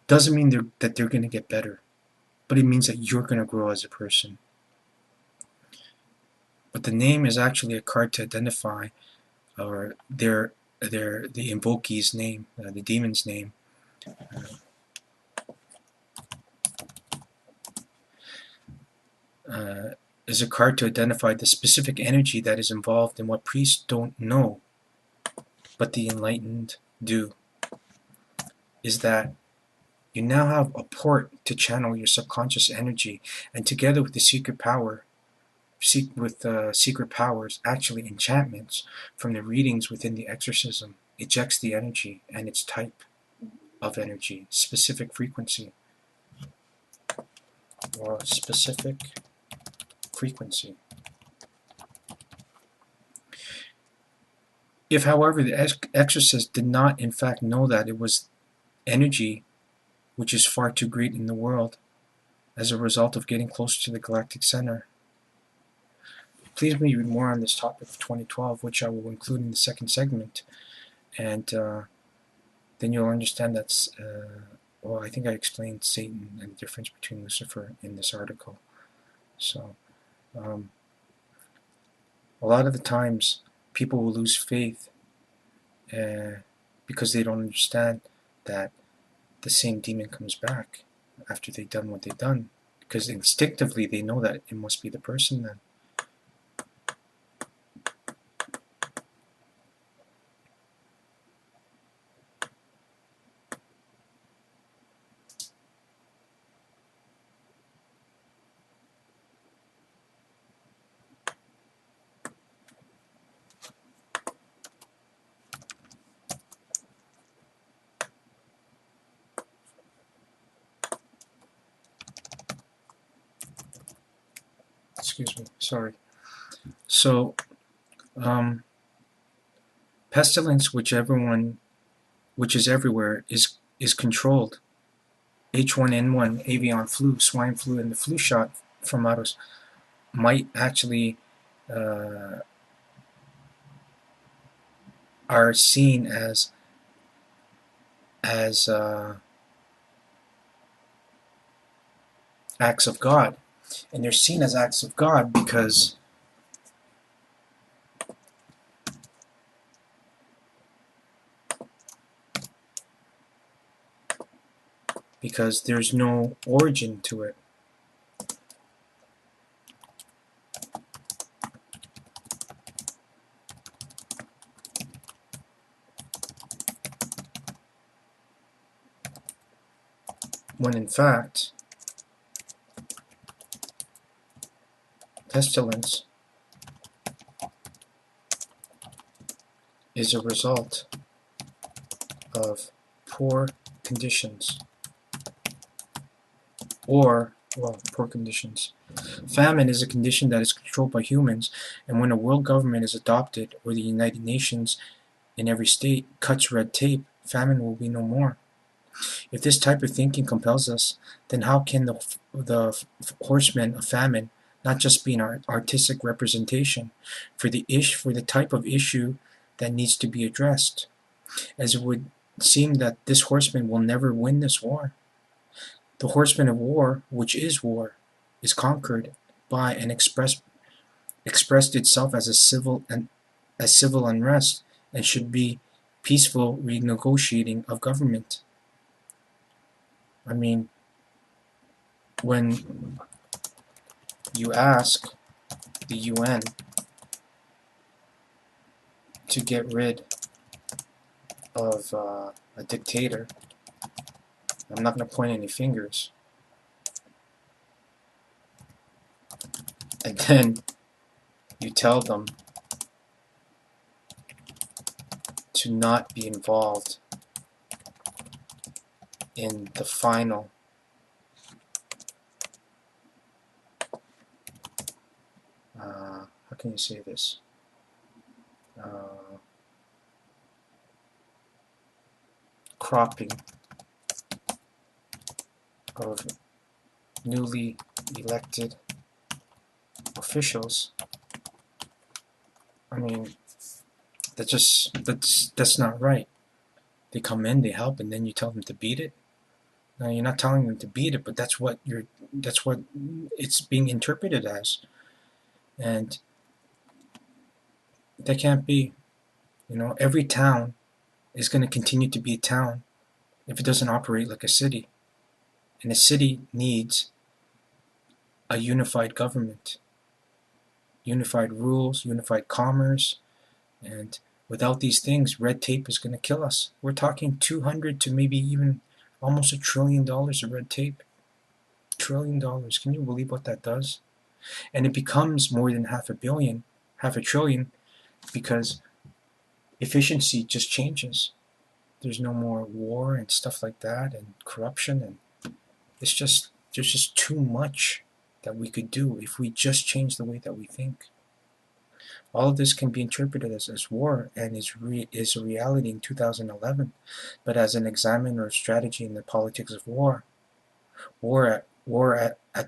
doesn't mean that they're going to get better, but it means that you're going to grow as a person. But the name is actually a card to identify, or the invokee's name, the demon's name. Is a card to identify the specific energy that is involved in what priests don't know, but the enlightened do. Is that you now have a port to channel your subconscious energy, and together with the secret powers, actually enchantments, from the readings within the exorcism, ejects the energy and its type of energy, specific frequency, or specific frequency. If, however, the exorcist did not in fact know that it was energy which is far too great in the world as a result of getting closer to the galactic center. Please read more on this topic of 2012, which I will include in the second segment, and then you'll understand that's, well, I think I explained Satan and the difference between Lucifer in this article. So, a lot of the times, people will lose faith because they don't understand that the same demon comes back after they've done what they've done, because instinctively they know that it must be the person then. Excuse me, sorry. So, pestilence, which is everywhere, is controlled. H1N1, avian flu, swine flu, and the flu shot from others might actually are seen as acts of God, and they're seen as acts of God because there's no origin to it. When in fact, pestilence is a result of poor conditions, poor conditions. Famine is a condition that is controlled by humans, and when a world government is adopted, or the United Nations in every state cuts red tape, famine will be no more. If this type of thinking compels us, then how can the horsemen of famine not just be an artistic representation for the type of issue that needs to be addressed, as it would seem that this horseman will never win this war. The horseman of war, which is war, is conquered by and expressed itself as a civil unrest, and should be peaceful renegotiating of government. I mean, when you ask the UN to get rid of a dictator, I'm not going to point any fingers, and then you tell them to not be involved in the final how can you say this? Cropping of newly elected officials. I mean, that's not right. They come in, they help, and then you tell them to beat it. Now you're not telling them to beat it, but that's what it's being interpreted as, and that can't be. Every town is going to continue to be a town if it doesn't operate like a city, and a city needs a unified government, unified rules, unified commerce, and without these things, red tape is going to kill us. We're talking 200 to maybe even almost $1 trillion of red tape. $1 trillion. Can you believe what that does? And it becomes more than half a trillion, because efficiency just changes. There's no more war and stuff like that, and corruption, and there's just too much that we could do if we just change the way that we think. All of this can be interpreted as war, and is a reality in 2011. But as an examiner of strategy in the politics of war, at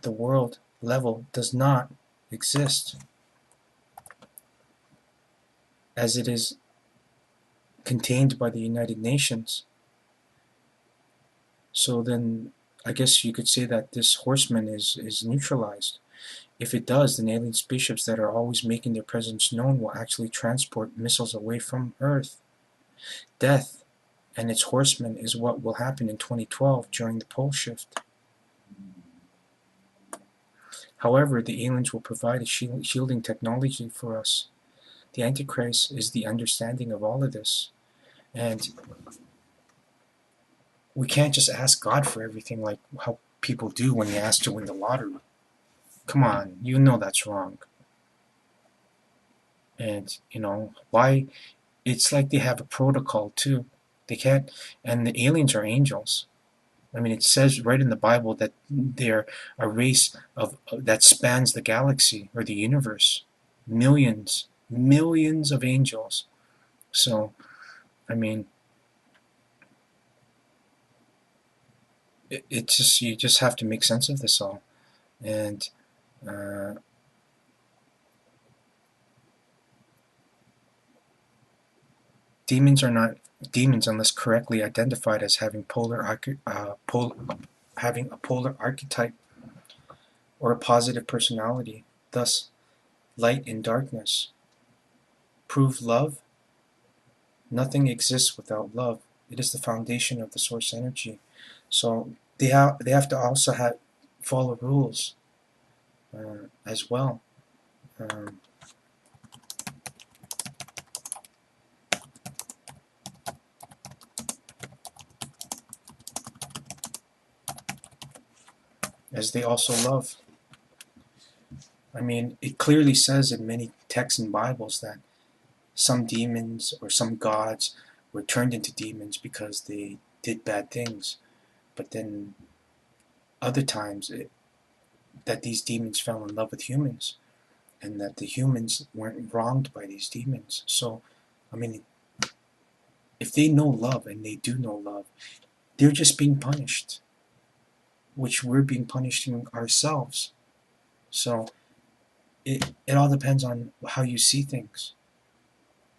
the world level does not exist as it is contained by the United Nations. So then I guess you could say that this horseman is neutralized. If it does, then alien spaceships that are always making their presence known will actually transport missiles away from Earth. Death and its horsemen is what will happen in 2012 during the pole shift. However, the aliens will provide a shielding technology for us. The Antichrist is the understanding of all of this. And we can't just ask God for everything like how people do when you ask to win the lottery. Come on, you know that's wrong. And, why? It's like they have a protocol too. They can't, and the aliens are angels. I mean, it says right in the Bible that they're a race that spans the galaxy or the universe. Millions of angels. So, I mean, it's just, you just have to make sense of this all. And demons are not demons unless correctly identified as having having a polar archetype or a positive personality. Thus, light and darkness. Prove love. Nothing exists without love. It is the foundation of the source energy. So they have to also follow rules as well. As they also love. I mean, it clearly says in many texts and Bibles that some demons or some gods were turned into demons because they did bad things. But then other times that these demons fell in love with humans, and that the humans weren't wronged by these demons. So, I mean, if they know love, and they do know love, they're just being punished, which we're being punished ourselves. So it all depends on how you see things.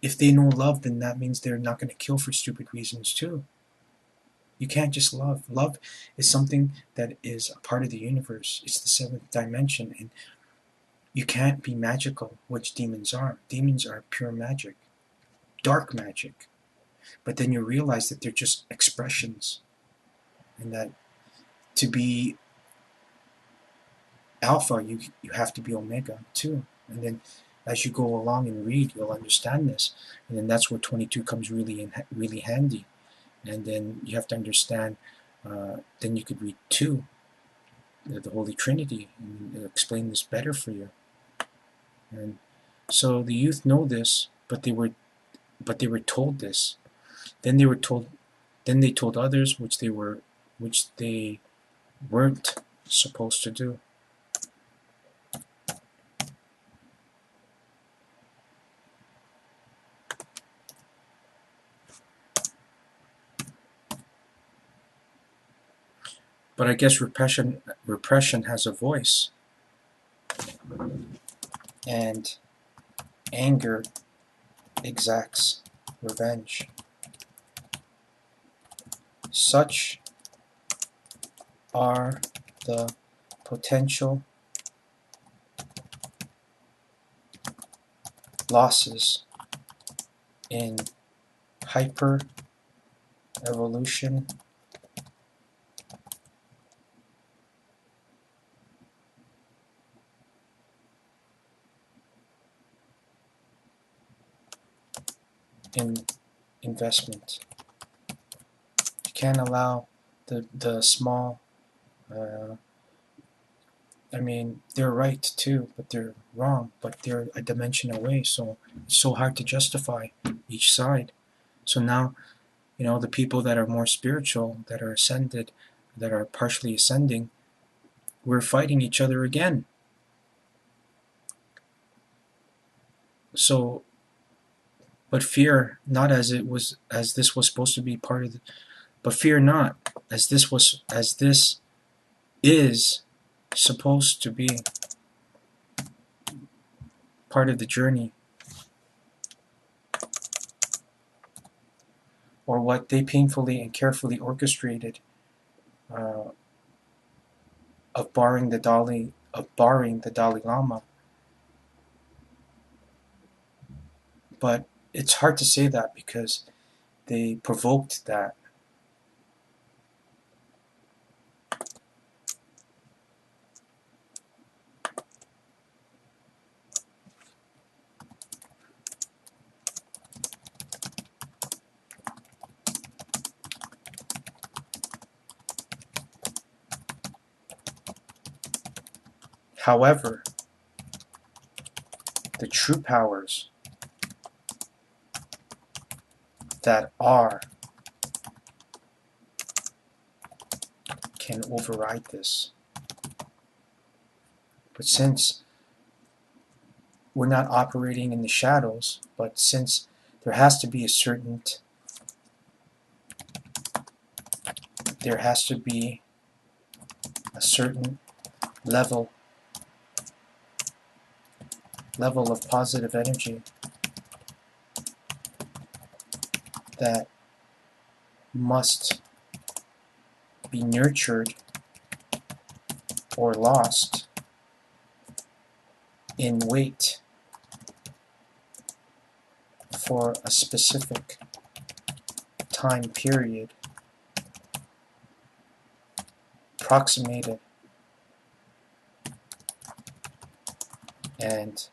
If they know love, then that means they're not going to kill for stupid reasons too. You can't just love. Love is something that is a part of the universe. It's the seventh dimension, and you can't be magical, which demons are. Demons are pure magic, dark magic. But then you realize that they're just expressions, and that to be alpha, you have to be omega too. And then as you go along and read, you'll understand this. And then that's where 22 comes really handy. And then you have to understand, then you could read 2, the Holy Trinity, and it'll explain this better for you. And so the youth know this, but they were told this. Then they told others, which they weren't supposed to do. But I guess repression has a voice, and anger exacts revenge. Such are the potential losses in hyper evolution in investment. You can't allow the small, I mean, they're right too, but they're wrong, but they're a dimension away, so it's so hard to justify each side. So now, you know, the people that are more spiritual, that are ascended, that are partially ascending, we're fighting each other again. So, but fear not as it was, as this was supposed to be part of the, but fear not as this was, as this is supposed to be part of the journey, or what they painfully and carefully orchestrated, uh, of barring the Dalai Lama. But it's hard to say that because they provoked that. However, the true powers that are can override this. But since we're not operating in the shadows, but since there has to be a certain level of positive energy that must be nurtured or lost in wait for a specific time period approximated and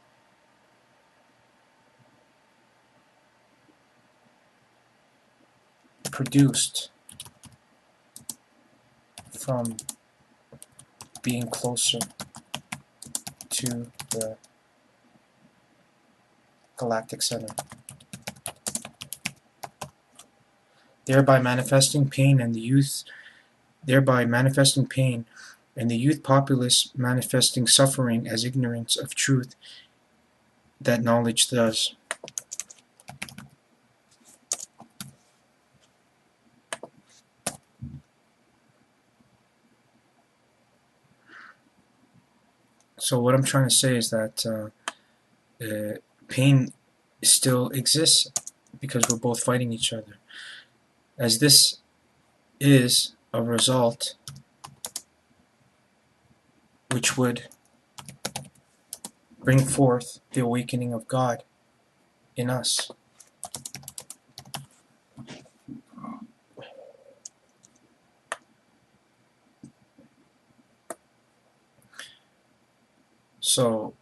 produced from being closer to the galactic center, thereby manifesting pain and the youth populace manifesting suffering as ignorance of truth that knowledge does. So what I'm trying to say is that pain still exists because we're both fighting each other. As this is a result which would bring forth the awakening of God in us. So,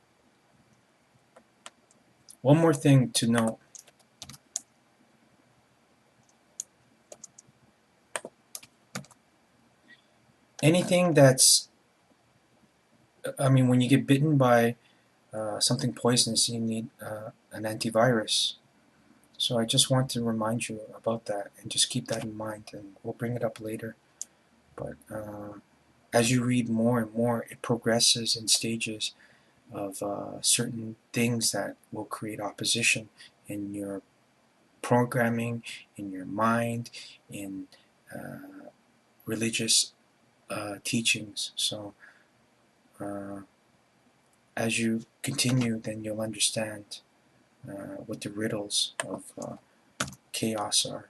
one more thing to note. Anything that's, I mean, when you get bitten by something poisonous, you need an antivirus. So I just want to remind you about that and just keep that in mind, and we'll bring it up later. But as you read more and more, it progresses in stages of certain things that will create opposition in your programming, in your mind, in religious teachings. So as you continue, then you'll understand what the riddles of chaos are.